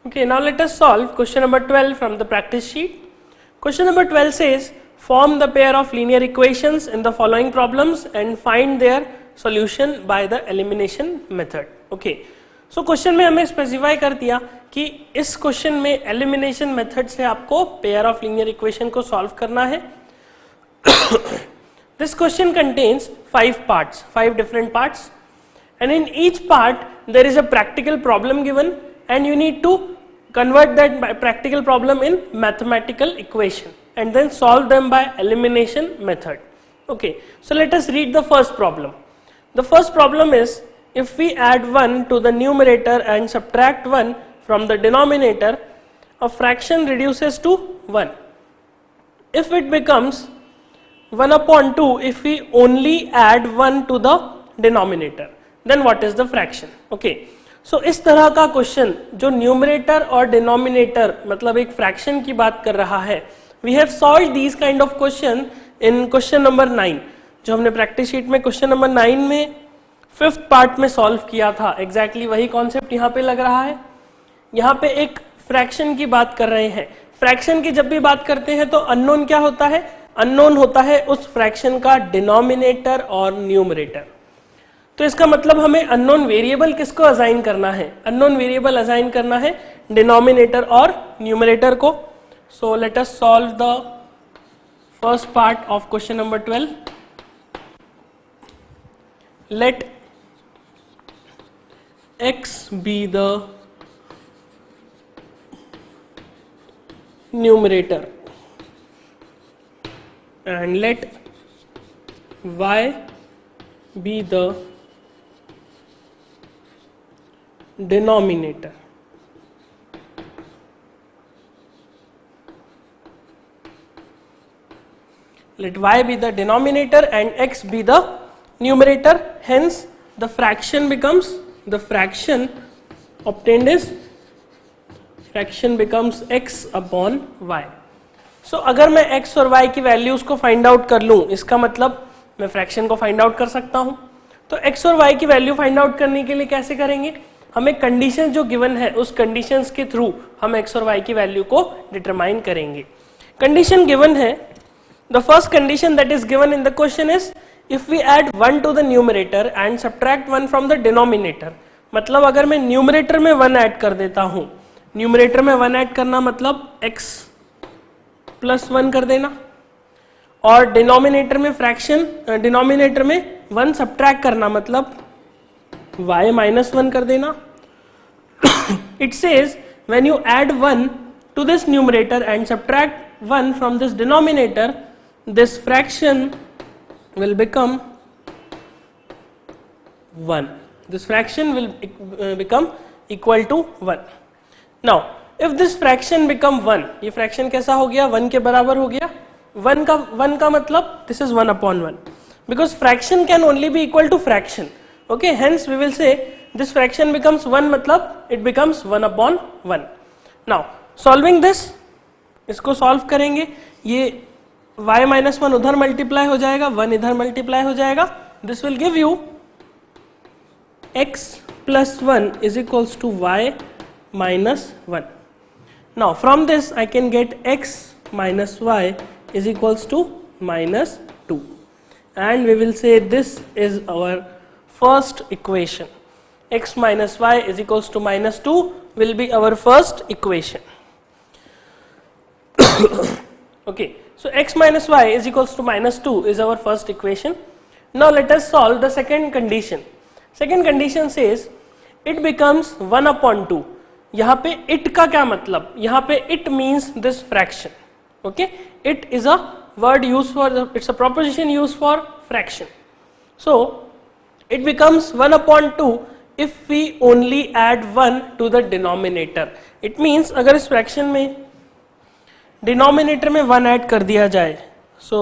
Okay, now let us solve question number 12 from the practice sheet. Question number 12 says, form the pair of linear equations in the following problems and find their solution by the elimination method. Okay, so question में हमें specify कर दिया कि इस question में elimination method से आपको pair of linear equation को सॉल्व करना है. This question contains 5 parts, 5 different parts, and in each part there is a practical problem given and you need to convert that practical problem in mathematical equation and then solve them by elimination method. Okay, so let us read the first problem. The first problem is, if we add 1 to the numerator and subtract 1 from the denominator, a fraction reduces to 1. If it becomes 1 upon 2 if we only add 1 to the denominator, then what is the fraction? Okay, so इस तरह का question जो numerator और denominator मतलब एक fraction की बात कर रहा है, we have solved these kind of question in question number 9, जो हमने प्रैक्टिस शीट में क्वेश्चन नंबर 9 में 5th पार्ट में सॉल्व किया था. एग्जैक्टली वही कॉन्सेप्ट यहाँ पे लग रहा है. यहाँ पे एक फ्रैक्शन की बात कर रहे हैं. फ्रैक्शन की जब भी बात करते हैं तो अननोन क्या होता है? अननोन होता है उस फ्रैक्शन का डिनोमिनेटर और न्यूमरेटर. तो इसका मतलब हमें अननोन वेरिएबल किसको असाइन करना है? अननोन वेरिएबल असाइन करना है डिनोमिनेटर और न्यूमरेटर को. So let us solve the first part of question number 12. Let x be the numerator and let y be the denominator. Let y be the denominator and x be the numerator. Hence the fraction becomes, the fraction obtained is, fraction becomes x upon y. So अगर मैं x और y की values को find out कर लूं, इसका मतलब मैं फ्रैक्शन को फाइंड आउट कर सकता हूं. तो x और y की वैल्यू फाइंड आउट करने के लिए कैसे करेंगे? हमें कंडीशन जो गिवन है उस कंडीशंस के थ्रू हम x और y की वैल्यू को डिटरमाइन करेंगे. कंडीशन गिवन है, the first condition that is given in the question is, if we add 1 to the numerator and subtract 1 from the denominator. मतलब अगर मैं न्यूमरेटर में 1 ऐड कर देता हूं, न्यूमरेटर में 1 ऐड करना मतलब x प्लस 1 कर देना, और डिनोमिनेटर में फ्रैक्शन, डिनोमिनेटर में 1 सब्ट्रैक्ट करना मतलब y माइनस 1 कर देना. It says when you add 1 to this numerator and subtract 1 from this denominator, this fraction will become 1. This fraction will become equal to 1. Now if this fraction become 1, ये fraction कैसा हो गया? 1 के बराबर हो गया. 1 का मतलब this is 1 upon 1, because fraction can only be equal to fraction. Okay, hence we will say this fraction becomes 1 मतलब it becomes 1 upon 1. Now solving this, इसको सॉल्व करेंगे, ये y माइनस 1 उधर मल्टीप्लाई हो जाएगा, 1 इधर मल्टीप्लाई हो जाएगा. This will give you x plus 1 is equals to y minus 1. Now from this I can get x minus y is equals to minus 2 and we will say this is our first equation. x minus y is equals to minus 2 will be our first equation. Okay, so x minus y is equals to minus 2 is our first equation. Now let us solve the second condition. Second condition says it becomes 1 upon 2. यहाँ पे it का क्या मतलब? यहाँ पे it means this fraction. Okay, it is a word used for, it's a proposition used for fraction. So it becomes 1 upon 2 if we only add 1 to the denominator. It means अगर इस fraction में denominator में 1 add कर दिया जाए, सो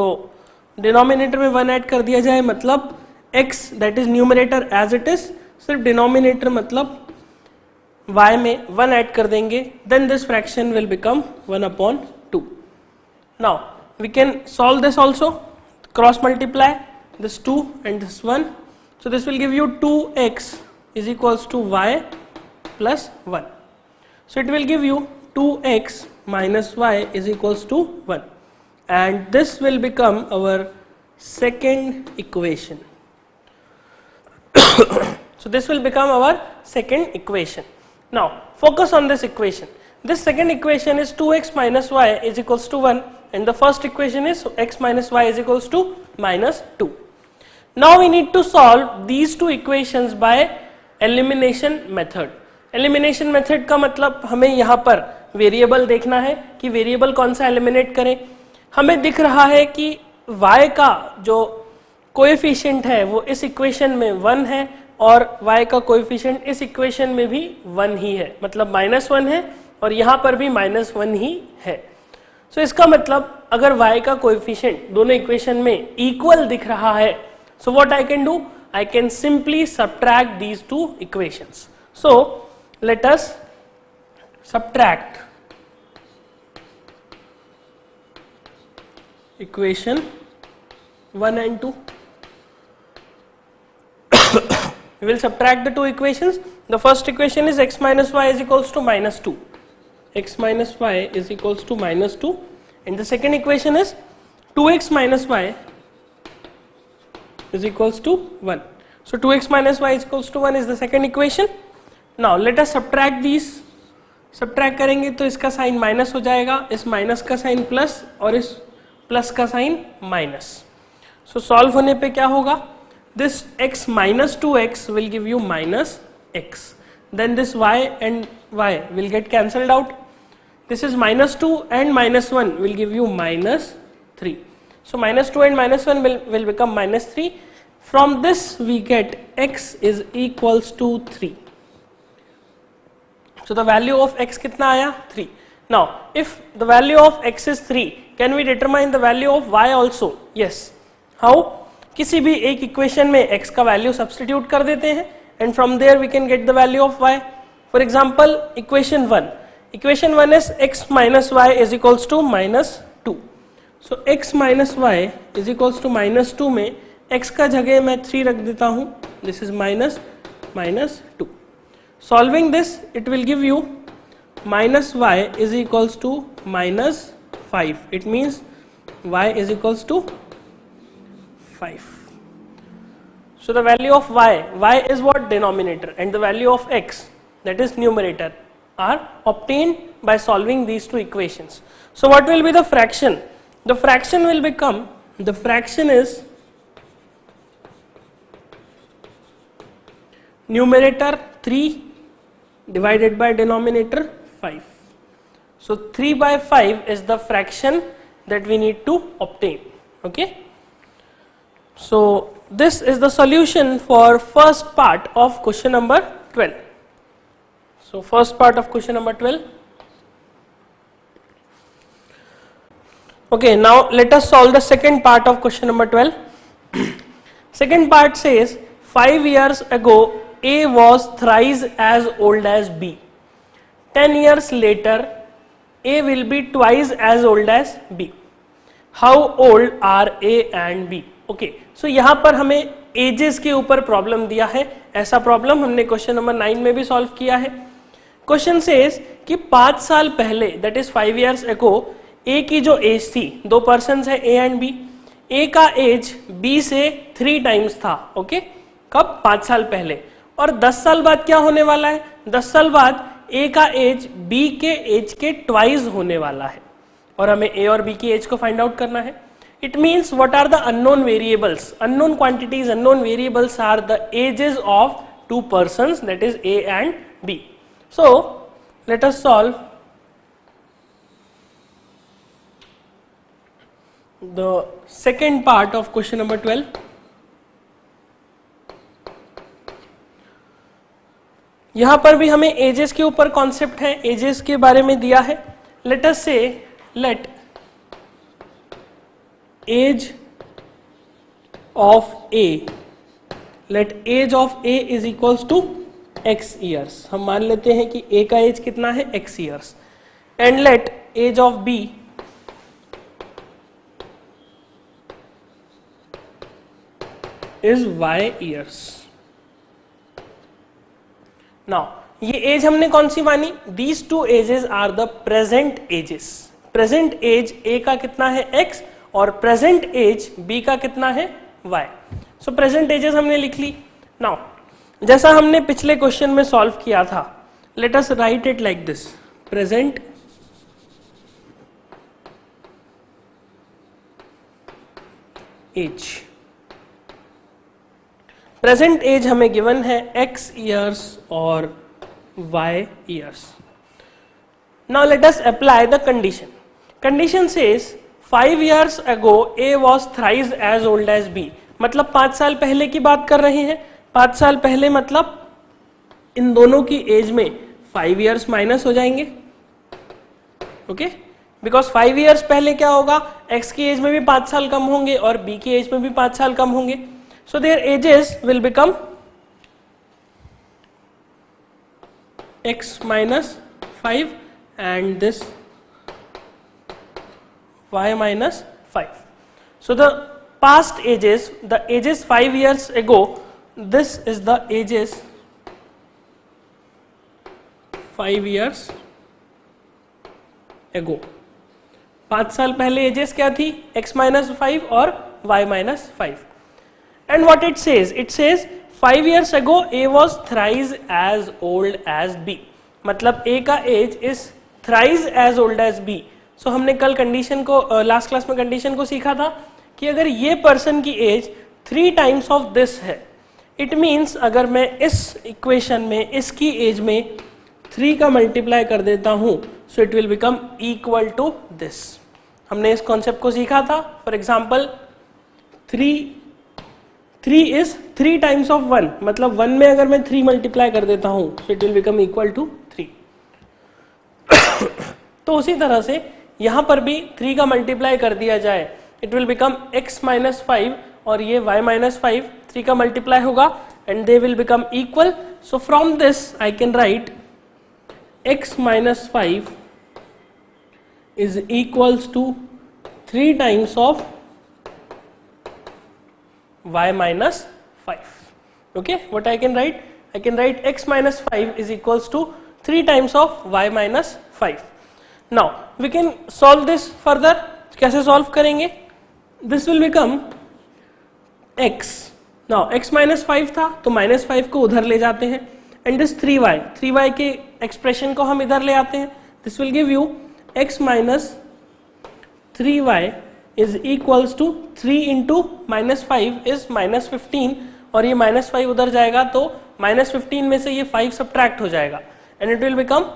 denominator में 1 add कर दिया जाए मतलब x that is numerator as it is, सिर्फ डिनोमिनेटर मतलब y में 1 ऐड कर देंगे, then this fraction will become 1 upon 2. Now we can solve this also, cross multiply this 2 and this 1, so this will give you 2x is equals to y plus 1. So it will give you 2x minus y is equals to 1, and this will become our second equation. So this will become our second equation. Now focus on this equation. This second equation is 2x minus y is equals to 1, and the first equation is x minus y is equals to minus 2. Now we need to solve these two equations by elimination method. Elimination method का मतलब हमें यहाँ पर variable देखना है कि variable कौन सा एलिमिनेट करें. हमें दिख रहा है कि y का जो कोएफिशिएंट है वो इस इक्वेशन में 1 है और y का कोएफिशिएंट इस इक्वेशन में भी 1 ही है, मतलब -1 है और यहाँ पर भी -1 ही है. सो इसका मतलब अगर y का कोएफिशिएंट दोनों इक्वेशन में इक्वल दिख रहा है, so what I can do? I can simply subtract these two equations. So let us subtract equation 1 and 2. We will subtract the two equations. The first equation is x minus y is equals to minus 2. X minus y is equals to minus 2, and the second equation is 2x minus y is equals to 1. So 2x minus y is equals to 1 is the second equation. Now let us subtract these. Subtract करेंगे तो इसका sign minus हो जाएगा, इस minus का sign plus और इस plus का साइन माइनस. सो सॉल्व होने पे क्या होगा? This x minus 2x will give you minus x. Then this y and y will get cancelled out. This is minus 2 and minus 1 will give you minus 3. So minus 2 and minus 1 will become minus 3. From this we get x is equals to 3. So the value of x कितना आया? 3. Now if the value of x is 3, can we determine the value of y also? Yes. How? किसी भी एक equation में x का value substitute कर देते हैं and from there we can get the value of y. For example, equation 1. Equation 1 is x minus y is equals to minus 2. So x minus y is equals to minus 2 में x का जगह मैं 3 रख देता हूँ. This is minus minus 2. Solving this, it will give you minus y is equals to minus 5. It means y is equals to 5. So the value of y is what? Denominator, and the value of x, that is numerator, are obtained by solving these two equations. So what will be the fraction? The fraction will become, the fraction is numerator 3 divided by denominator 5. So 3 by 5 is the fraction that we need to obtain. Okay. So this is the solution for first part of question number 12. So first part of question number 12. Okay, now let us solve the second part of question number 12. Second part says 5 years ago A was thrice as old as B. 10 years later A will be twice as old as B. How old are A and B? Okay, so यहाँ पर हमें edges के ऊपर problem दिया है. ऐसा problem हमने question number 9 में भी सॉल्व किया है. क्वेश्चन सेज कि 5 साल पहले, दैट इज 5 years ago, ए की जो एज थी, दो पर्सन्स है ए एंड बी. ए का एज बी से 3 times था. ओके, कब? 5 साल पहले. और 10 साल बाद क्या होने वाला है? 10 साल बाद ए का एज बी के एज के ट्वाइस होने वाला है, और हमें ए और बी की एज को फाइंड आउट करना है. It means what are the unknown variables? Unknown quantities, unknown variables are the ages of two persons, that is A and B. So let us solve the second part of question number 12. यहाँ पर भी हमें ages के ऊपर concept है, ages के बारे में दिया है. Let us say, let age of A, let age of A is equals to x years. हम मान लेते हैं कि A का एज कितना है? x years. And let age of B is y years. Now ये एज हमने कौन सी मानी, these two ages are the present ages. Present age A का कितना है x और प्रेजेंट एज b का कितना है y। सो प्रेजेंट एजेस हमने लिख ली। नाउ जैसा हमने पिछले क्वेश्चन में सॉल्व किया था, let us write it like this, present age. Present age हमें गिवन है x ईयर्स और y years. Now let us apply the condition. Condition says 5 years ago A was thrice as old as B, मतलब 5 साल पहले की बात कर रहे हैं। 5 साल पहले मतलब इन दोनों की एज में 5 years माइनस हो जाएंगे, ओके, बिकॉज 5 years पहले क्या होगा, x की एज में भी 5 साल कम होंगे और b की एज में भी 5 साल कम होंगे। So there edges will become x minus 5 and this y minus 5. So the past ages, the ages 5 years ago, this is the ages 5 years ago. 5 साल पहले एजेस क्या थी, x minus 5 और y minus 5. And what it says? It says 5 years ago A was thrice as old as B. मतलब A का as is thrice as old as B. So हमने कल condition को, लास्ट क्लास में condition को सीखा था कि अगर ये पर्सन की एज 3 times ऑफ दिस है, इट मीन्स अगर मैं इस इक्वेशन में इसकी एज में 3 का मल्टीप्लाई कर देता हूं, so it will become equal to this. हमने इस कॉन्सेप्ट को सीखा था। For example 3 is 3 times of 1, मतलब 1 में अगर मैं 3 मल्टीप्लाई कर देता हूं, so it will become equal to 3। तो उसी तरह से यहां पर भी 3 का मल्टीप्लाई कर दिया जाए, it will become x minus 5 और ये y माइनस 5, 3 का मल्टीप्लाई होगा and they will become equal. So from this I can right x minus 5 is equals to 3 times of y minus 5. Okay, what I can write? I can write x minus 5 is equals to 3 times of y minus 5. Now we can solve this further. कैसे solve करेंगे? This will become x. Now x minus 5 था तो minus 5 को उधर ले जाते हैं and this 3y के expression को हम इधर ले आते हैं. This will give you x minus 3y is equals to 3 into minus 5 is minus 15 और ये minus 5 उधर जाएगा तो minus 15 में से ये 5 subtract हो जाएगा and it will become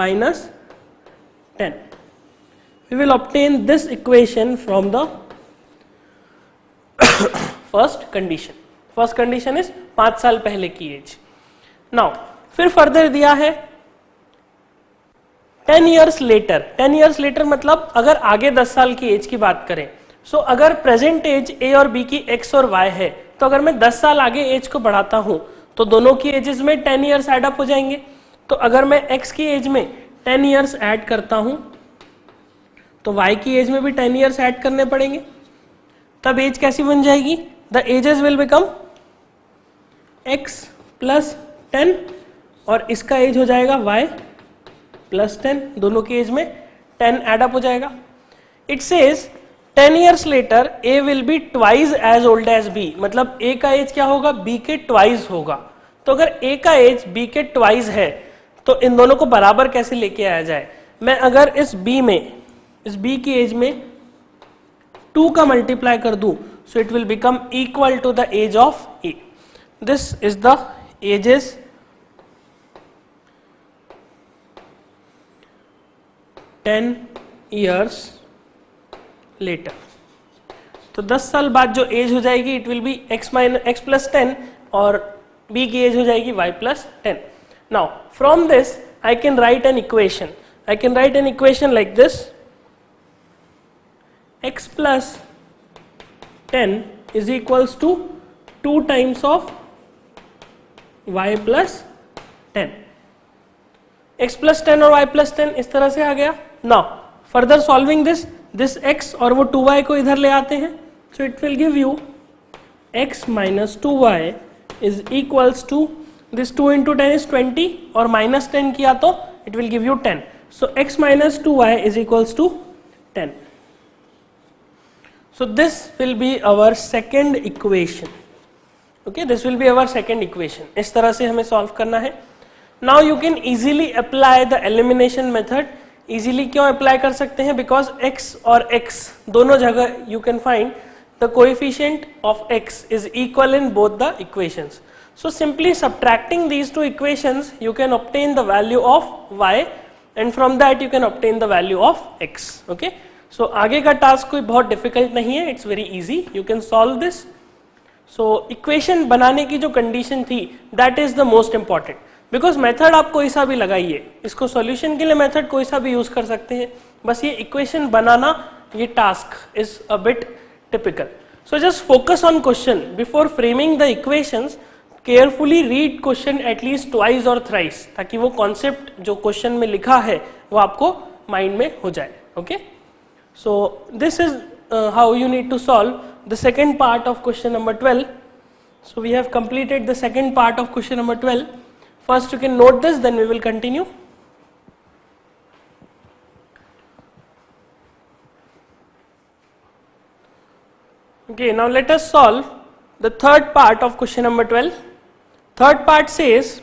minus 10. We will obtain this equation from the first condition. First condition is 5 साल पहले की एज. Now फिर further दिया है 10 years later. 10 years later मतलब अगर आगे 10 साल की एज की बात करें, सो अगर प्रेजेंट एज ए और बी की x और y है, तो अगर मैं 10 साल आगे एज को बढ़ाता हूं तो दोनों की एजेस में 10 years ऐड अप हो जाएंगे. तो अगर मैं x की एज में 10 years ऐड करता हूं तो y की एज में भी 10 years ऐड करने पड़ेंगे. तब एज कैसी बन जाएगी? The ages will become x plus 10 और इसका एज हो जाएगा y प्लस 10. दोनों की एज में 10 ऐड अप हो जाएगा. It says 10 years later A will be twice as old as B, मतलब A का एज क्या होगा? B के twice होगा. तो अगर A का एज B के twice है तो इन दोनों को बराबर कैसे लेके आया जाए? मैं अगर इस B की एज में 2 का मल्टीप्लाई कर दूं, so it will become equal to the age of A. This is the ages (10 years later. तो 10 साल बाद जो एज हो जाएगी it will be x plus 10 और b की एज हो जाएगी y plus 10. Now from this I can write an equation. I can write an equation like this, x plus 10 is equals to 2 times of y plus 10. x plus 10 और y plus 10 इस तरह से आ गया. Now further solving this x और वो 2y को इधर ले आते हैं, so it will give you x minus 2y is equals to this 2 into 10 is 20 और minus 10 किया तो it will give you 10. So x minus 2y is equals to 10. So this will be our second equation. Okay, this will be our second equation. इस तरह से हमें solve करना है. Now you can easily apply the elimination method. Easily क्यों apply कर सकते हैं? Because x और x दोनों जगह you can find the coefficient of x is equal in both the equations. So simply subtracting these two equations you can obtain the value of y and from that you can obtain the value of x. Okay. So आगे का task कोई बहुत difficult नहीं है. It's very easy. You can solve this. So equation बनाने की जो condition थी that is the most important. Because method आप कोई सा भी लगाइए, इसको solution के लिए method कोई सा भी use कर सकते हैं, बस ये equation बनाना ये task is a bit typical. So just focus on question before framing the equations. Carefully read question at least twice or thrice ताकि वो concept जो question में लिखा है वो आपको mind में हो जाए. Okay? So this is how you need to solve the second part of question number 12. So we have completed the second part of question number 12. First you can note this, then we will continue. Okay, now let us solve the third part of question number 12. Third part says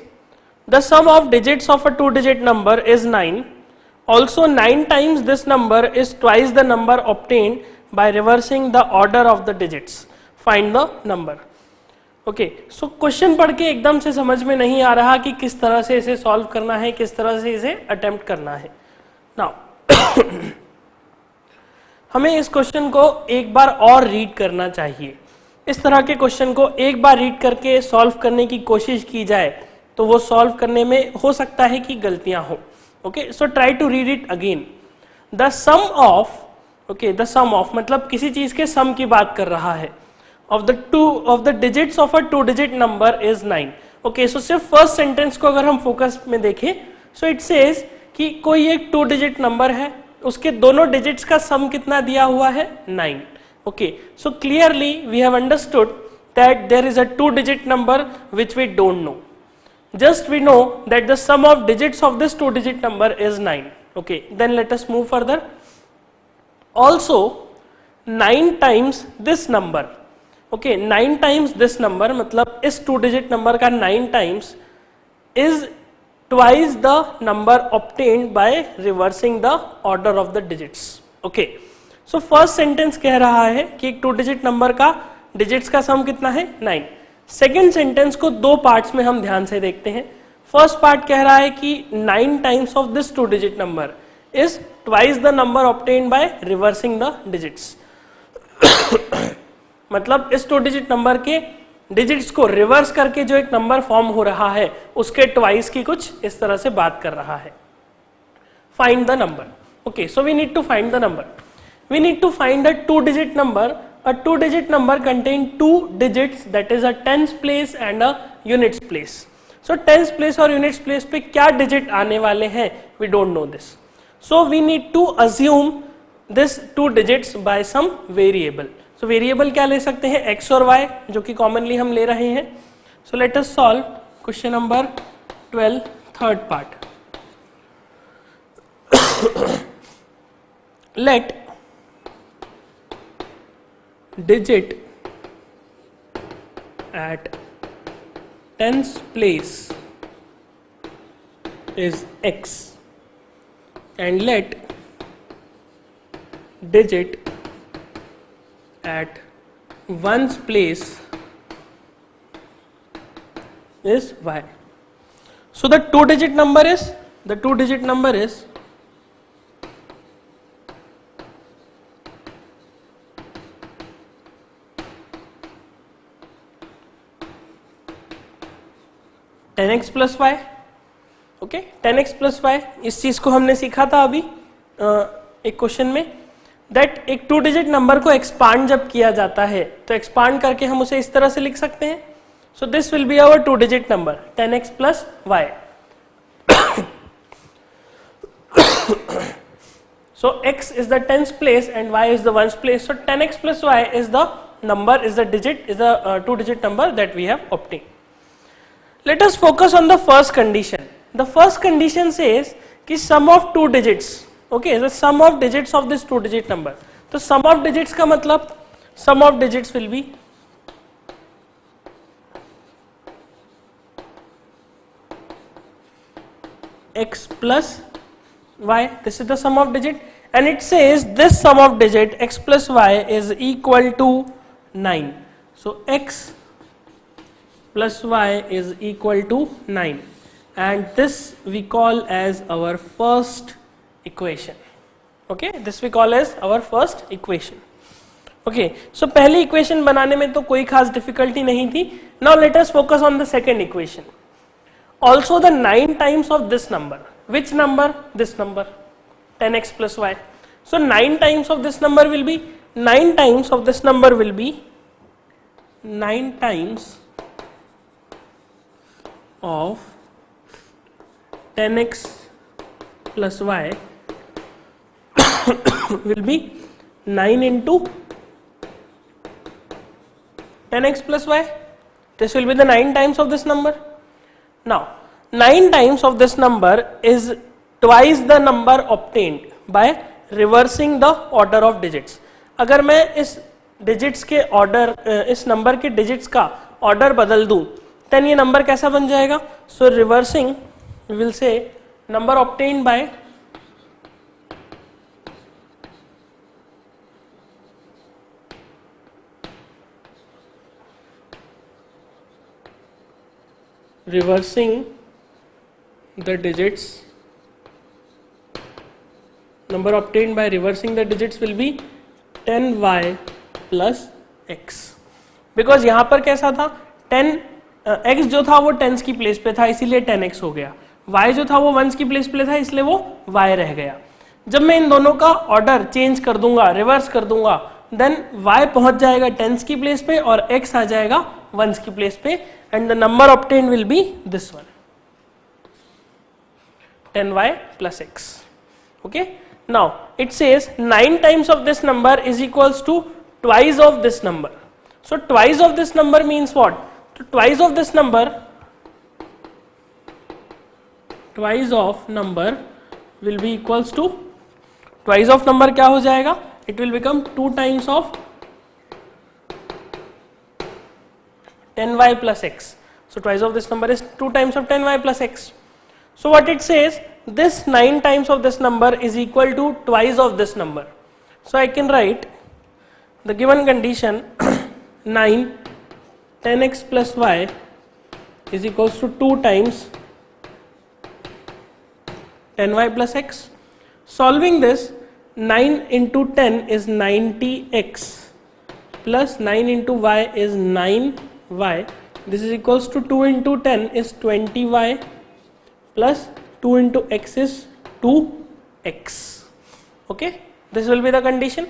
the sum of digits of a 2-digit number is 9. Also 9 times this number is twice the number obtained by reversing the order of the digits. Find the number. Okay, so question पढ़ के एकदम से समझ में नहीं आ रहा कि किस तरह से इसे सॉल्व करना है, किस तरह से इसे अटेम्प्ट करना है. नाउ हमें इस क्वेश्चन को एक बार और रीड करना चाहिए. इस तरह के क्वेश्चन को एक बार रीड करके सॉल्व करने की कोशिश की जाए तो वो सॉल्व करने में हो सकता है कि गलतियां हो. Okay, so try to read it again. The sum of, okay, the sum of मतलब किसी चीज के सम की बात कर रहा है. of the digits of a 2-digit number is 9. Okay, so सिर्फ फर्स्ट सेंटेंस को अगर हम फोकस में देखें, so it says कि कोई एक 2-digit नंबर है, उसके दोनों डिजिट्स का सम कितना दिया हुआ है? 9. Okay, so clearly we have understood that there is a 2-digit number which we don't know. Just we know that the sum of digits of this 2-digit number is 9. Okay, then let us move further. Also 9 times this number. Okay, 9 times this number मतलब इस 2-digit number का 9 times is twice the number obtained by reversing the order of the digits. Okay, so first sentence कह रहा है कि एक 2-digit number का digits का सम कितना है? 9. सेकेंड सेंटेंस को दो पार्ट्स में हम ध्यान से देखते हैं. फर्स्ट पार्ट कह रहा है कि 9 times of this 2-digit number is twice the number obtained by reversing the digits. मतलब इस 2-digit नंबर के डिजिट्स को रिवर्स करके जो एक नंबर फॉर्म हो रहा है उसके ट्वाइस की कुछ इस तरह से बात कर रहा है. Find the number. Okay, so we need to find the number. We need to find a 2-digit number. A 2-digit number contain 2 digits that is a tens place and a units place. So tens place और units place पे क्या digit आने वाले हैं we don't know this. So we need to assume this 2 digits by some variable. तो variable क्या ले सकते हैं? x और y, जो कि कॉमनली हम ले रहे हैं. So let us solve question number 12, third part. Let digit at tens place is x and let digit at ones place is y. So the 2-digit number is 10x plus y. Okay, 10x plus y. इस चीज को हमने सीखा था अभी एक question में, that एक 2-digit नंबर को एक्सपांड जब किया जाता है तो एक्सपांड करके हम उसे इस तरह से लिख सकते हैं. So this will be our 2-digit number 10x plus y. So x is the tens place and y is the ones place. So 10x plus y is the number, is the digit, is the 2-digit number that we have obtained. Let us focus on the first condition. The first condition says कि sum of two digits. Okay, the sum of digits of this two digit number. तो sum of digits का मतलब sum of digits will be x plus y. This is the sum of digit, and it says this sum of digit x plus y is equal to 9. So x plus y is equal to 9, and this we call as our first equation. Okay, this we call as our first equation. Okay, so पहली equation बनाने में तो कोई खास difficulty नहीं थी. Now let us focus on the second equation. Also the 9 times of this number. Which number? This number, 10x plus y. So 9 times of this number will be 9 times of this number will be 9 times of 10x plus y will be 9 into 10x plus y. This will be the 9 times of this number. Now 9 times of this number is twice the number obtained by reversing the order of digits. अगर मैं इस digits के order इस number के digits का order बदल दूं, then ये number कैसा बन जाएगा? So reversing, we will say number obtained by reversing the digits, number obtained by reversing the digits will be 10y plus x. Because यहाँ पर कैसा था, 10 x जो था वो tens की प्लेस पे था इसीलिए 10x हो गया, y जो था वो ones की प्लेस पे था इसलिए वो y रह गया. जब मैं इन दोनों का ऑर्डर चेंज कर दूंगा, रिवर्स कर दूंगा, देन y पहुंच जाएगा tens की प्लेस पे और x आ जाएगा ones की प्लेस पे, and the number obtained will be this one, 10y plus x. Okay, now it says 9 times of this number is equals to twice of this number. So twice of this number means what? So twice of this number, twice of number will be equals to, twice of number क्या हो जाएगा? It will become 2 times of 10y plus x. So twice of this number is 2 times of 10y plus x. So what it says, this 9 times of this number is equal to twice of this number. So I can write the given condition 9 10x plus y is equals to 2 times 10y plus x. Solving this, 9 into 10 is 90x plus 9 into y is 9y. This is equals to 2 into 10 is 20y plus 2 into x is 2x. Okay, this will be the condition.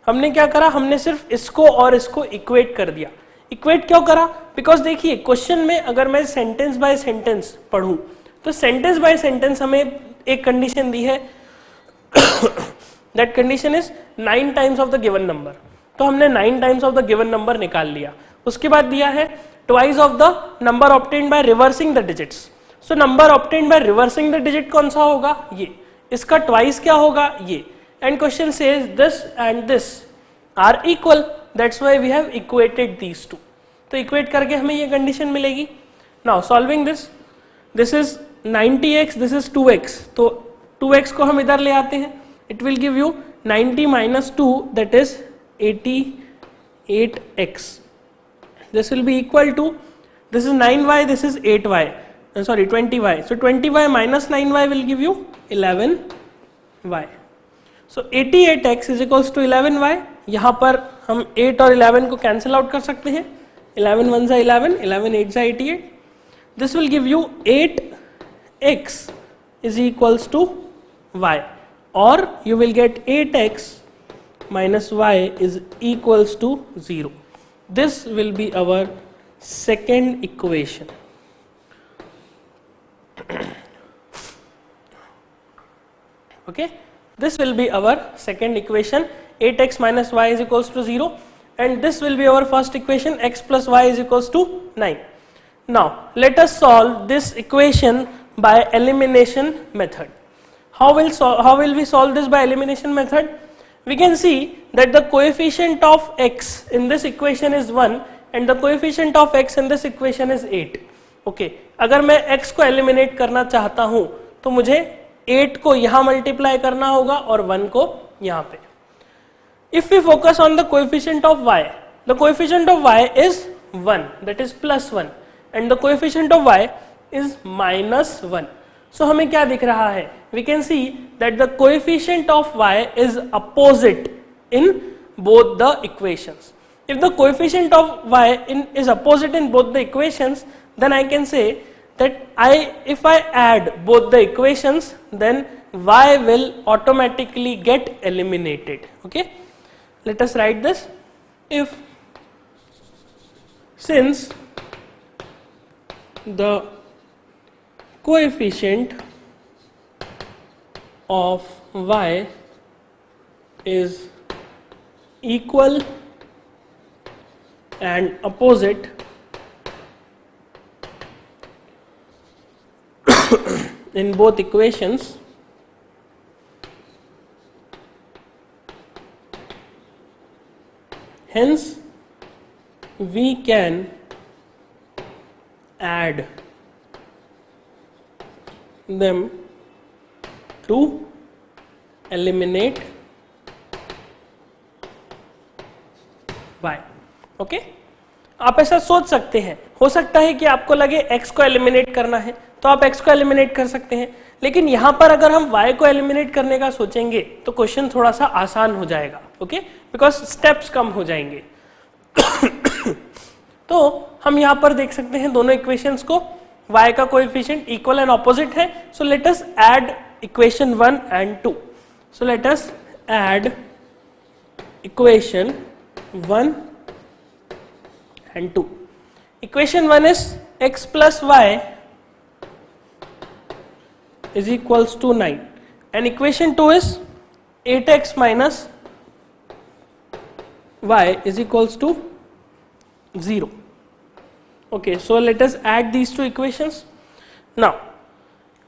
हमने क्या करा, हमने सिर्फ इसको और इसको equate कर दिया. इक्वेट क्यों करा? बिकॉज देखिए क्वेश्चन में अगर मैं सेंटेंस बाय सेंटेंस पढ़ूं तो सेंटेंस बाय सेंटेंस हमें एक कंडीशन दी है, that condition is 9 times of the given number. तो हमने 9 times of the given number निकाल लिया. उसके बाद दिया है twice of the number obtained by reversing the digits. So number obtained by reversing the digit कौन सा होगा? ये. इसका ट्वाइस क्या होगा? ये. And question says this and this are equal, that's why we have equated these two. तो equate करके हमें ये कंडीशन मिलेगी. Now solving this, this is 90x, this is 2x. तो 2x को हम इधर ले आते हैं. It will give you 90 minus 2, that is 88x. This will be equal to, this is 9y, this is 8y, sorry 20y. So 20y minus 9y will give you 11y. So 88x is equals to 11y. यहाँ पर हम 8 और 11 को cancel out कर सकते हैं. 11 1 जा 11, 11 8 जा 88. This will give you 8x is equals to y, or you will get 8x minus y is equals to 0. This will be our second equation. Okay, this will be our second equation. 8x minus y is equals to 0, and this will be our first equation, x plus y is equals to 9. Now let us solve this equation by elimination method. How will we solve this by elimination method? We can see that the coefficient of x in this equation is 1 and the coefficient of x in this equation is 8. Okay, अगर मैं x को eliminate करना चाहता हूं तो मुझे 8 को यहां मल्टीप्लाई करना होगा और 1 को यहां पे. If we focus on the coefficient of y, the coefficient of y is 1, that is plus 1, and the coefficient of y is minus 1. So हमें क्या दिख रहा है? We can see that the coefficient of y is opposite in both the equations. If the coefficient of y is opposite in both the equations, then I can say that if I add both the equations, then y will automatically get eliminated. Okay, let us write this. Since the coefficient of y is equal and opposite in both equations, hence we can add them to eliminate y. Okay, आप ऐसा सोच सकते हैं, हो सकता है कि आपको लगे x को एलिमिनेट करना है तो आप x को एलिमिनेट कर सकते हैं, लेकिन यहां पर अगर हम y को एलिमिनेट करने का सोचेंगे तो क्वेश्चन थोड़ा सा आसान हो जाएगा. ओके, बिकॉज स्टेप्स कम हो जाएंगे. तो हम यहां पर देख सकते हैं दोनों इक्वेशंस को, y का कोएफिशिएंट इक्वल एंड ऑपोजिट है. सो let us add equation 1 and 2. So let us add equation 1 and 2. Equation 1 is x plus y is equals to 9 and equation 2 is 8x minus y is equals to 0. Okay, so let us add these two equations. Now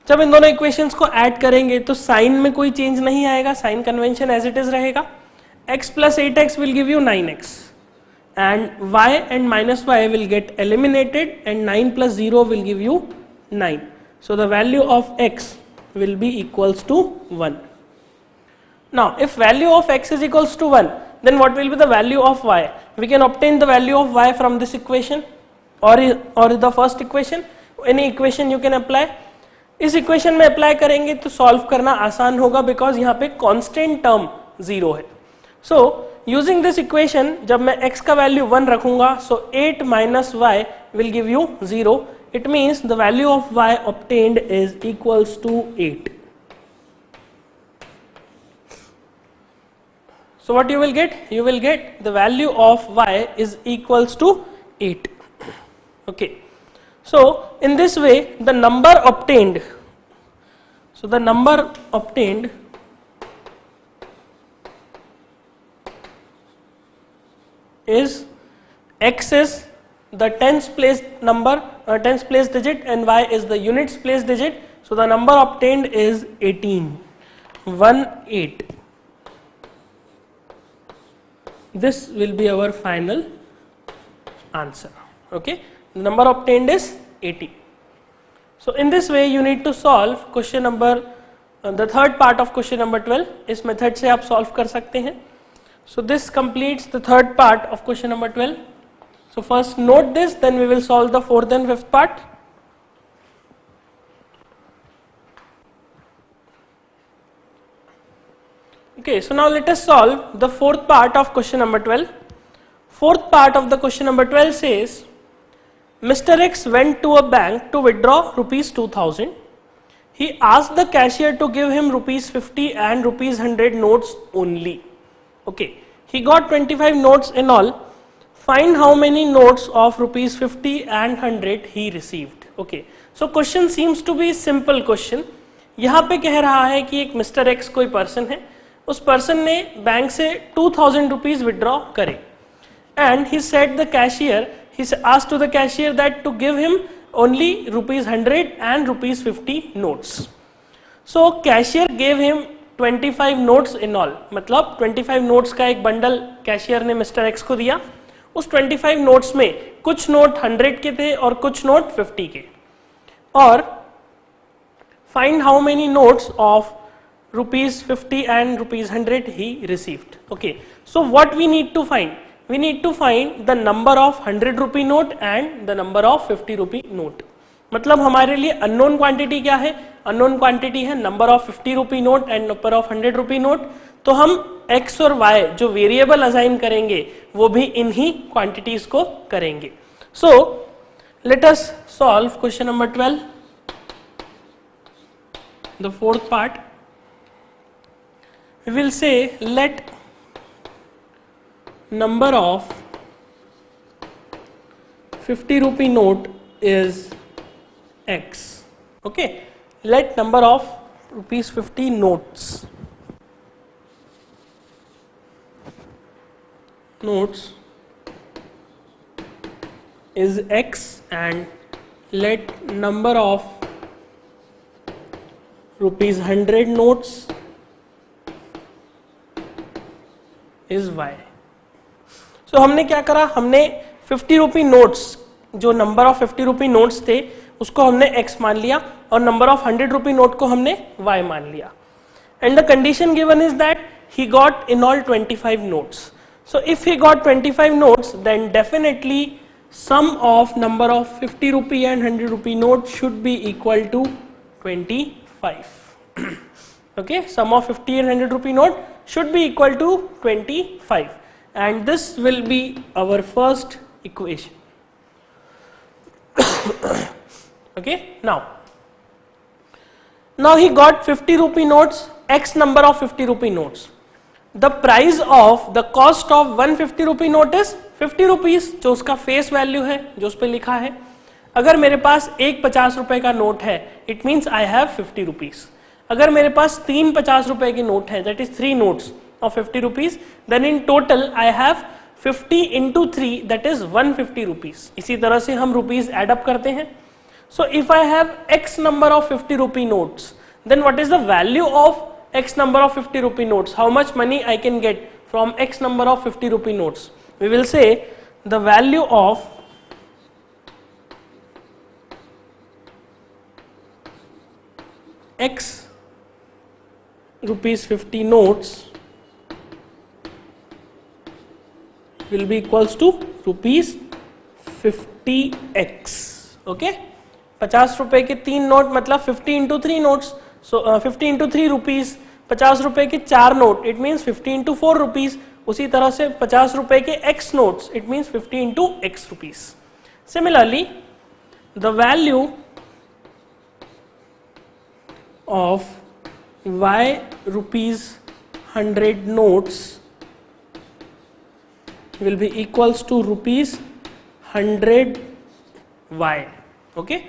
जब इन दोनों equations को add करेंगे तो sign में कोई change नहीं आएगा, sign convention as it is रहेगा. x plus 8x will give you 9x and y and minus y will get eliminated and 9 plus 0 will give you 9. So the value of x will be equals to 1. Now if value of x is equals to 1, then what will be the value of y? We can obtain the value of y from this equation or the first equation. Any equation you can apply. इस equation में apply करेंगे तो solve करना आसान होगा because यहाँ पे constant term 0 है. So using this equation, जब मैं x का value 1 रखूंगा, so 8 minus y will give you 0. It means the value of y obtained is equals to 8. So what you will get? You will get the value of y is equals to 8. Okay. So in this way, the number obtained. So the number obtained is x is the tens place number, tens place digit, and y is the units place digit. So the number obtained is 18. 18. This will be our final answer. Okay, the number obtained is 80. So in this way you need to solve question number the third part of question number 12. इस method से आप solve कर सकते हैं. So this completes the third part of question number 12. So first note this, then we will solve the fourth and fifth part. Okay, so now let us solve the fourth part of question number 12. Fourth part of the question number 12 says, Mr. X went to a bank to withdraw rupees 2000. He asked the cashier to give him rupees 50 and rupees 100 notes only. Okay, he got 25 notes in all. Find how many notes of rupees 50 and 100 he received. Okay, so question seems to be simple question. यहाँ पे कह रहा है कि एक Mr. X कोई person है, उस पर्सन ने बैंक से 2000 रुपीज विड्रॉ करे and he said the cashier he asked to the cashier that to give him only ₹100 and ₹50 notes. So cashier gave him 25 notes in all, मतलब 25 notes का एक bundle cashier ने mister x को दिया. उस 25 notes में कुछ नोट 100 के थे और कुछ नोट 50 के. और find how many notes of ₹50 and ₹100 he received. Okay, so what we need to find? We need to find the number of 100 rupee note and the number of 50 rupee note. मतलब हमारे लिए unknown quantity क्या है? Unknown quantity है number of 50 rupee note and number of 100 rupee note. तो हम x और y जो वेरिएबल असाइन करेंगे वो भी इन्हीं क्वांटिटीज को करेंगे. So let us solve question number 12, the fourth part. We will say let number of 50 rupee note is x. Okay, let number of ₹50 notes is x and let number of ₹100 notes is y. So हमने क्या करा, हमने 50 रुपी notes, जो number of 50 rupee notes थे उसको हमने x मान लिया और नंबर ऑफ 100 रुपी नोट को हमने y मान लिया. And the condition given is that he got in all 25 notes. So if he got 25 notes then definitely sum of number of 50 rupee and 100 rupee note should be equal to 25. Okay, sum of 50 and 100 rupee note should be equal to 25. And this will be our first equation. Okay, now he got 50 rupee notes, x number of 50 rupee notes. The price of the cost of 150 rupee note is 50 rupees, जो उसका face value है, जो उस पर लिखा है. अगर मेरे पास एक 50 रुपए का नोट है, it means I have 50 rupees. अगर मेरे पास 3 50 रुपए की नोट है, that is 3 notes of 50 rupees, then in total I have 50 into 3, that is 150 rupees. इसी तरह से हम rupees add up करते हैं. So if I have x number of 50 rupee notes, then what is the value of x number of 50 rupee notes? How much money I can get from x number of 50 rupee notes? We will say the value of x rupees 50 notes will be equals to rupees 50x. Okay, 50 रुपए के 3 note मतलब 50 into 3 notes. So 50 into 3 rupees, 50 रुपए के 4 note, it means 50 into 4 rupees. उसी तरह से 50 रुपए के x notes, it means 50 into x rupees. Similarly the value of y rupees 100 notes will be equals to rupees 100 y. Okay,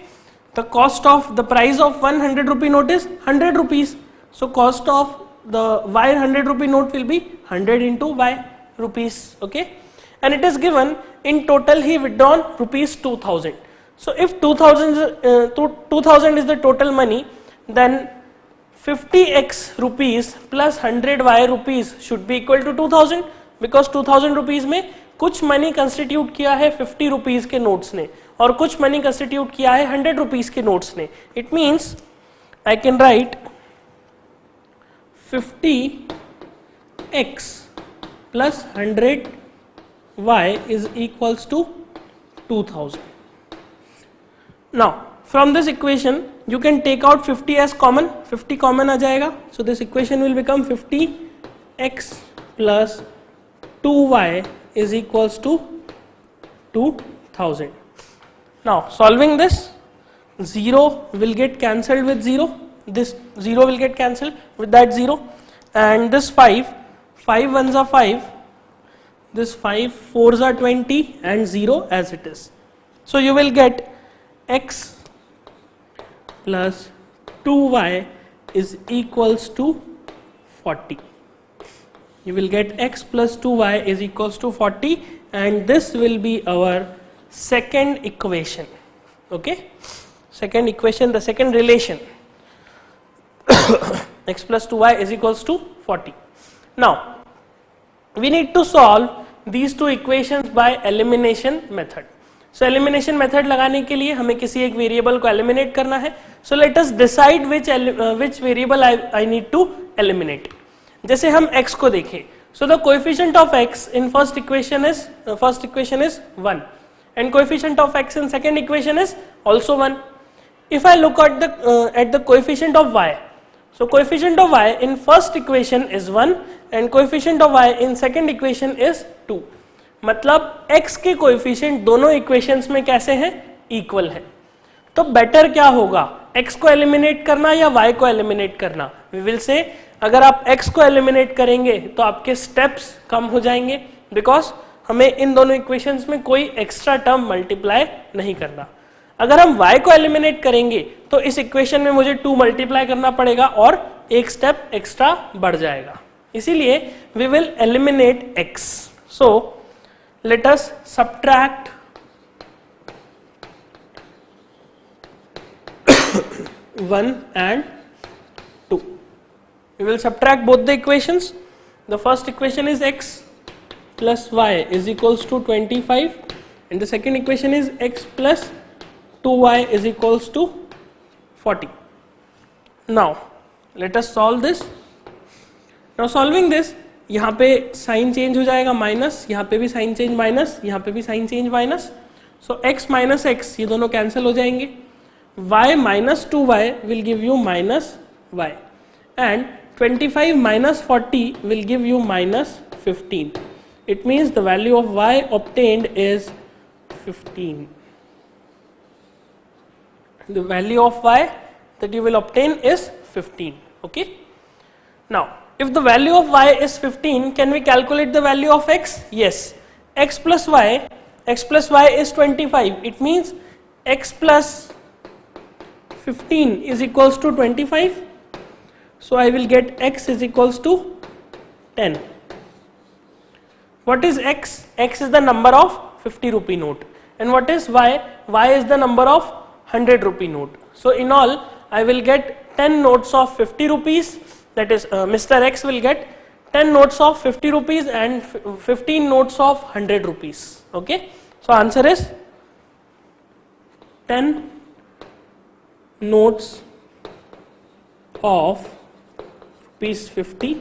the cost of the price of 100 rupee note is 100 rupees. So cost of the y 100 rupee note will be 100 into y rupees. Okay, and it is given in total he withdrawn rupees 2000. So if 2000 is the total money, then 50x rupees plus 100y rupees should be equal to 2000. Because 2000 rupees में कुछ money constitute किया है 50 rupees के notes ने और कुछ money constitute किया है 100 रुपीज के नोट्स ने. It means I can right 50x plus 100y is equals to 2000. Now from this equation you can take out 50 as common. 50 common आ जाएगा. So this equation will become 50x plus 2y is equals to 2000. Now solving this, 0 will get cancelled with 0, this 0 will get cancelled with that 0, and this 5 ones are 5, this 5 4s are 20 and 0 as it is. So you will get x plus 2y is equals to 40. You will get x plus 2y is equals to 40, and this will be our second equation. Okay, second equation, the second relation, x plus 2y is equals to 40. Now we need to solve these two equations by elimination method. So elimination method लगाने के लिए हमें किसी एक variable को eliminate करना है. So let us decide which variable I need to eliminate. जैसे हम x को देखें, so the coefficient of x in first equation is 1 and coefficient of x in second equation is also 1. If I look at the coefficient of y, so coefficient of y in first equation is 1 and coefficient of y in second equation is 2. मतलब x के coefficient दोनों equations में कैसे हैं, equal है. तो better क्या होगा, x को एलिमिनेट करना या y को एलिमिनेट करना? वी विल से अगर आप x को एलिमिनेट करेंगे तो आपके स्टेप्स कम हो जाएंगे, बिकॉज हमें इन दोनों इक्वेशंस में कोई एक्स्ट्रा टर्म मल्टीप्लाई नहीं करना. अगर हम y को एलिमिनेट करेंगे तो इस इक्वेशन में मुझे 2 मल्टीप्लाई करना पड़ेगा और एक स्टेप एक्स्ट्रा बढ़ जाएगा. इसीलिए वी विल एलिमिनेट x. सो let us subtract 1 and 2. We will subtract both the equations. The first equation is x plus y is equals to 25 and the second equation is x plus 2y is equals to 40. Now let us solve this. Now solving this, यहाँ पे sign change हो जाएगा minus, यहाँ पे भी sign change minus, यहाँ पे भी साइन चेंज माइनस. सो x माइनस एक्स ये दोनों कैंसिल हो जाएंगे. y minus 2y will give you minus y and 25 minus 40 will give you minus 15. It means the value of y obtained is 15. The value of y that you will obtain is 15. Okay. Now if the value of y is 15, can we calculate the value of x? Yes. x plus y is 25. It means x plus 15 is equals to 25. So I will get x is equals to 10. What is x? X is the number of 50 rupee note. And what is y? Y is the number of 100 rupee note. So in all, I will get 10 notes of 50 rupees. That is, Mr. X will get 10 notes of 50 rupees and 15 notes of 100 rupees. Okay. So answer is 10 notes of rupees 50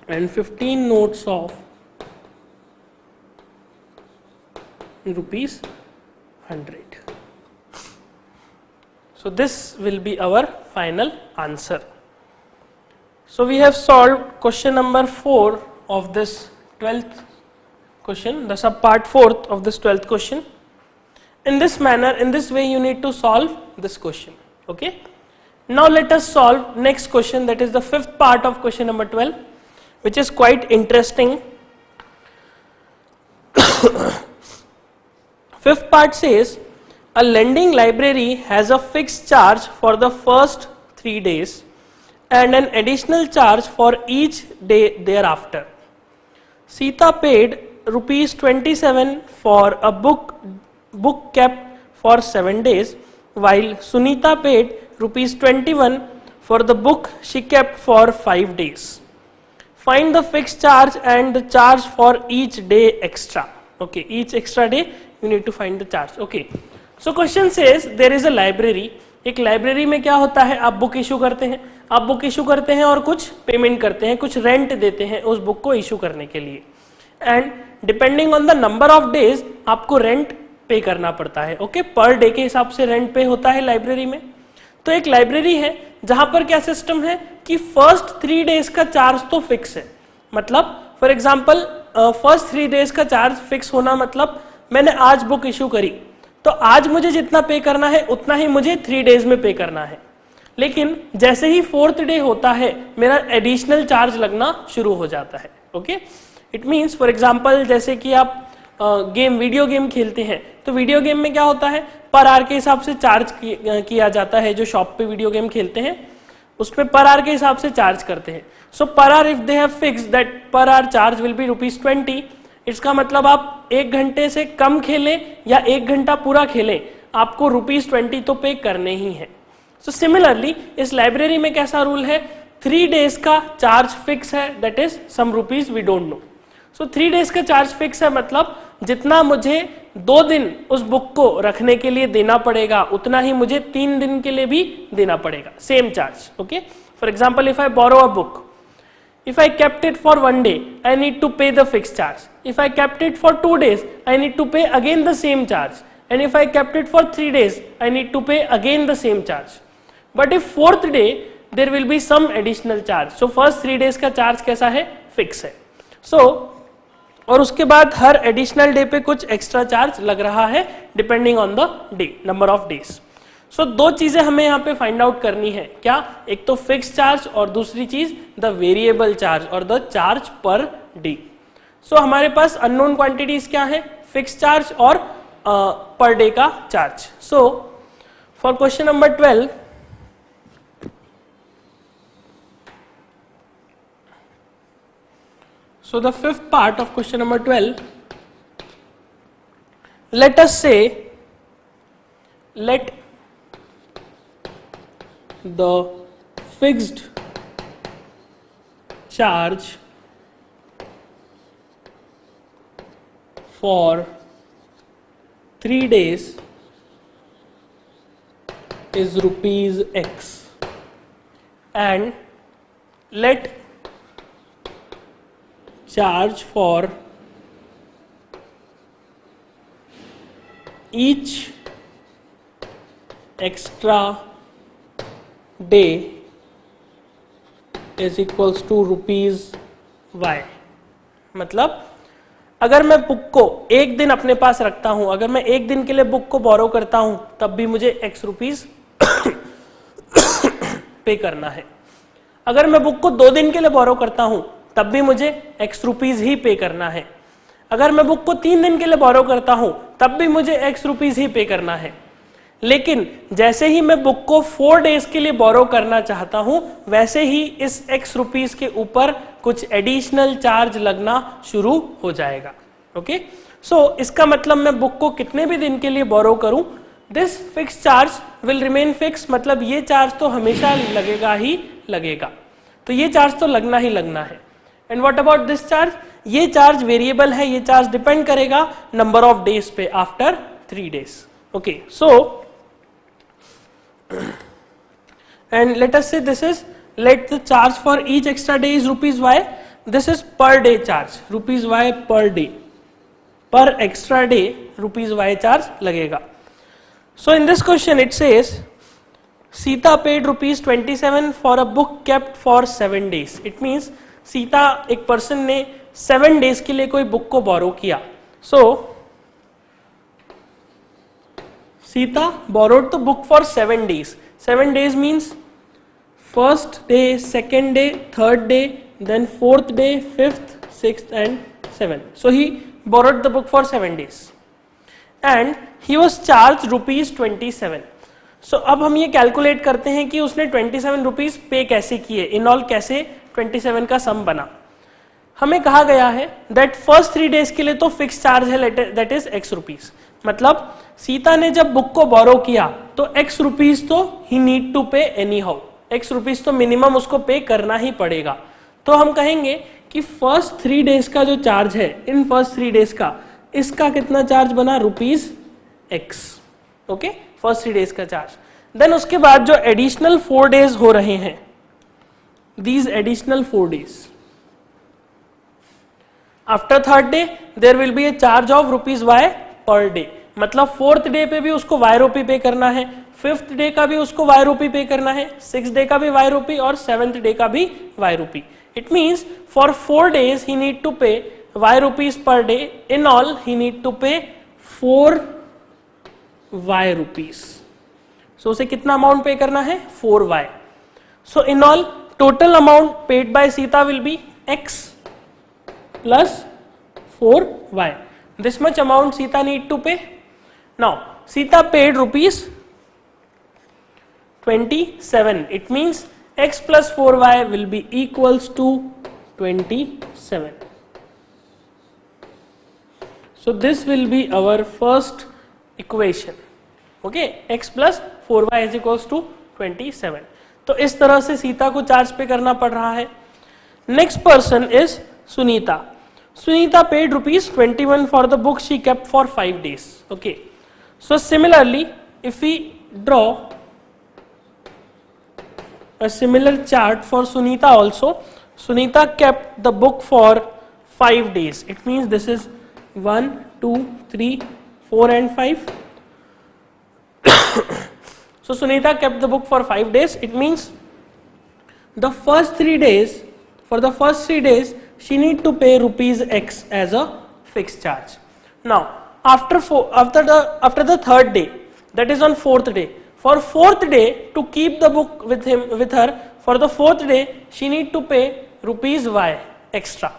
and 15 notes of rupees 100. So this will be our final answer. So we have solved question number 4 of this 12th question, the subpart 4th of this 12th question. In this manner, in this way you need to solve this question. Okay. Now let us solve next question, that is the 5th part of question number 12, which is quite interesting. 5th part says, a lending library has a fixed charge for the first 3 days and an additional charge for each day thereafter. Sita paid rupees 27 for a book kept for 7 days, while Sunita paid rupees 21 for the book she kept for 5 days. Find the fixed charge and the charge for each day extra. Okay, each extra day you need to find the charge. Okay, so question says there is a library. एक library में क्या होता है, आप book issue करते हैं, और कुछ पेमेंट करते हैं, कुछ रेंट देते हैं उस बुक को इशू करने के लिए, and depending on the number of days आपको रेंट पे करना पड़ता है. ओके, पर डे के हिसाब से रेंट पे होता है लाइब्रेरी में. तो एक लाइब्रेरी है जहां पर क्या सिस्टम है कि फर्स्ट 3 डेज का चार्ज तो फिक्स है. मतलब फॉर एग्जांपल फर्स्ट 3 डेज का चार्ज फिक्स होना मतलब मैंने आज बुक इशू करी तो आज मुझे जितना पे करना है उतना ही मुझे 3 डेज में पे करना है. लेकिन जैसे ही 4th डे होता है मेरा एडिशनल चार्ज लगना शुरू हो जाता है. Okay, it means for example जैसे कि आप वीडियो गेम खेलते हैं तो वीडियो गेम में क्या होता है, पर आवर के हिसाब से चार्ज किया जाता है. जो शॉप पे वीडियो गेम खेलते हैं उसमें पर आवर के हिसाब से चार्ज करते हैं. So per hour if they have fixed that per hour charge will be ₹20 इसका मतलब आप 1 घंटे से कम खेलें या 1 घंटा पूरा खेलें, आपको ₹20 तो पे करने ही है। सो सिमिलरली इस लाइब्रेरी में कैसा रूल है, 3 डेज का चार्ज फिक्स है, that is some rupees we don't know. So 3 days का चार्ज फिक्स है, मतलब जितना मुझे 2 दिन उस बुक को रखने के लिए देना पड़ेगा उतना ही मुझे 3 दिन के लिए भी देना पड़ेगा, same charge. Okay, for example if I borrow a book, if I kept it for 1 day, I need to pay the fixed charge. If I kept it for 2 days, I need to pay again the same charge. And if I kept it for 3 days, I need to pay again the same charge. But if 4th day, there will be some additional charge. So first 3 days का charge कैसा है, fix है. So और उसके बाद हर additional day पे कुछ extra charge लग रहा है depending on the day, number of days. So 2 चीजें हमें यहाँ पे फाइंड आउट करनी है, क्या, एक तो फिक्स चार्ज और दूसरी चीज द वेरिएबल चार्ज और द चार्ज पर डे। सो हमारे पास अननोन क्वांटिटीज क्या है, फिक्स चार्ज और पर डे का charge. So for question number 12, so the 5th part of question number 12, let us say, let the fixed charge for 3 days is rupees X and let charge for each extra day is equals to rupees Y। मतलब अगर मैं book को 1 दिन अपने पास रखता हूं, अगर मैं 1 दिन के लिए बुक को बोरो करता हूं, तब भी मुझे X रुपीज पे करना है। अगर मैं बुक को 2 दिन के लिए बोरो करता हूं, तब भी मुझे X रुपीज ही पे करना है। अगर मैं बुक को 3 दिन के लिए बोरो करता हूं, तब भी मुझे X रुपीज ही पे करना है। लेकिन जैसे ही मैं बुक को 4 डेज के लिए बोरो करना चाहता हूं, वैसे ही इस X रुपीज के ऊपर कुछ एडिशनल चार्ज लगना शुरू हो जाएगा। ओके, सो इसका मतलब मैं बुक को कितने भी दिन के लिए बोरो करूं, this fix charge will remain fix, मतलब ये चार्ज तो हमेशा लगेगा ही लगेगा, तो ये चार्ज तो लगना ही लगना है। And what about this charge, ये चार्ज वेरिएबल है, ये चार्ज डिपेंड करेगा नंबर ऑफ डेज पे after 3 days. Okay, so and let us say this is, let the charge for each extra day is rupees Y, this is per day charge, rupees Y per day, per extra day rupees Y charge लगेगा। So in this question it says Sita paid rupees 27 for a book kept for 7 days. It means Sita, एक person ने 7 days के लिए कोई book को borrow किया। So Sita borrowed the book for 7 days. 7 days means first day, second day, third day, then 4th day, 5th, 6th and 7th। So he borrowed the book for 7 days and he was charge rupees 27। So अब हम ये calculate करते हैं कि उसने 27 rupees पे कैसे किए, इन ऑल कैसे 27 का सम बना। हमें कहा गया है दैट फर्स्ट 3 डेज के लिए तो फिक्स चार्ज है, दैट इज X रुपीज। मतलब सीता ने जब बुक को बोरो किया तो X रुपीज तो ही नीड टू पे एनी हाउ, X रुपीज तो मिनिमम उसको पे करना ही पड़ेगा। तो हम कहेंगे कि फर्स्ट 3 डेज का जो चार्ज है, इन फर्स्ट 3 डेज का, इसका कितना चार्ज बना, rupees X। Okay, first 3 days का चार्ज। देन उसके बाद जो एडिशनल 4 डेज हो रहे हैं, these additional 4 days, after 3rd day there will be a charge of rupees Y per day। मतलब 4th डे पे भी उसको Y रुपी पे करना है, 5th डे का भी उसको Y रुपी पे करना है, 6th डे का भी Y रुपी और 7th डे का भी Y rupee. It means for 4 days he need to pay Y rupees per day, in all he need to pay 4 Y rupees। सो उसे कितना अमाउंट पे करना है, 4 Y। So in all total amount paid by Sita will be X plus 4Y. This much amount Sita need to pay. Now Sita paid rupees 27. It means X plus 4Y will be equals to 27. So this will be our first equation. Okay, x plus 4y is equals to 27. तो इस तरह से सीता को charge पे करना पड़ रहा है. Next person is Sunita. Sunita paid rupees 21 for the book she kept for 5 days. Okay. So similarly, if we draw a similar chart for Sunita also, Sunita kept the book for 5 days. It means this is 1, 2, 3, 4 and 5. So Sunita kept the book for 5 days. It means the first 3 days, for the first 3 days, she need to pay rupees X as a fixed charge. Now, after the third day, that is on fourth day. For fourth day, to keep the book with her, for the fourth day, she need to pay rupees Y extra.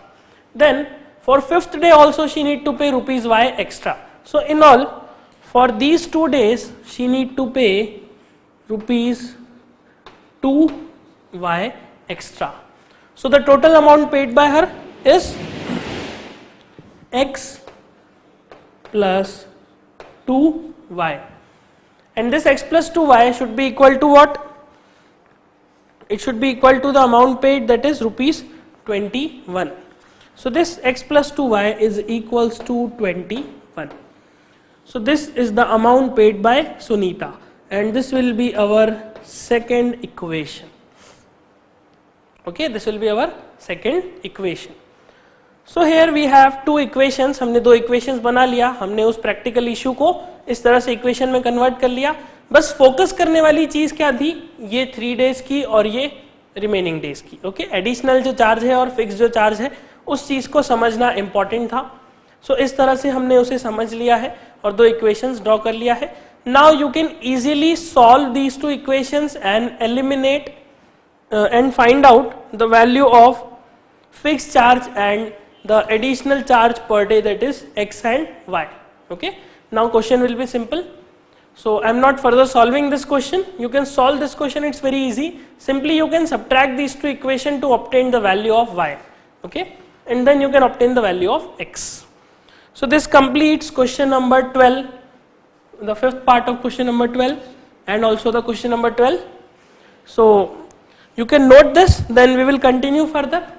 Then, for fifth day also, she need to pay rupees Y extra. So, in all, for these 2 days, she need to pay rupees 2Y extra. So the total amount paid by her is x plus 2y, and this x plus 2y should be equal to what? It should be equal to the amount paid, that is rupees 21. So this x plus 2y is equals to 21. So this is the amount paid by Sunita, and this will be our second equation. Okay, this will be our second equation. So here we have two equations. हमने दो equations बना लिया, हमने उस practical issue को इस तरह से equation में convert कर लिया. बस focus करने वाली चीज क्या थी, ये 3 days की और ये remaining days की. Okay, additional जो charge है और fixed जो charge है, उस चीज को समझना important था. So इस तरह से हमने उसे समझ लिया है और दो equations draw कर लिया है. Now you can easily solve these two equations and eliminate and find out the value of fixed charge and the additional charge per day, that is x and y. Okay, now question will be simple. So I am not further solving this question. You can solve this question, it's very easy. Simply you can subtract these two equations to obtain the value of y. Okay, and then you can obtain the value of x. So this completes question number 12, the fifth part of question number 12, and also the question number 12. So you can note this, then we will continue further.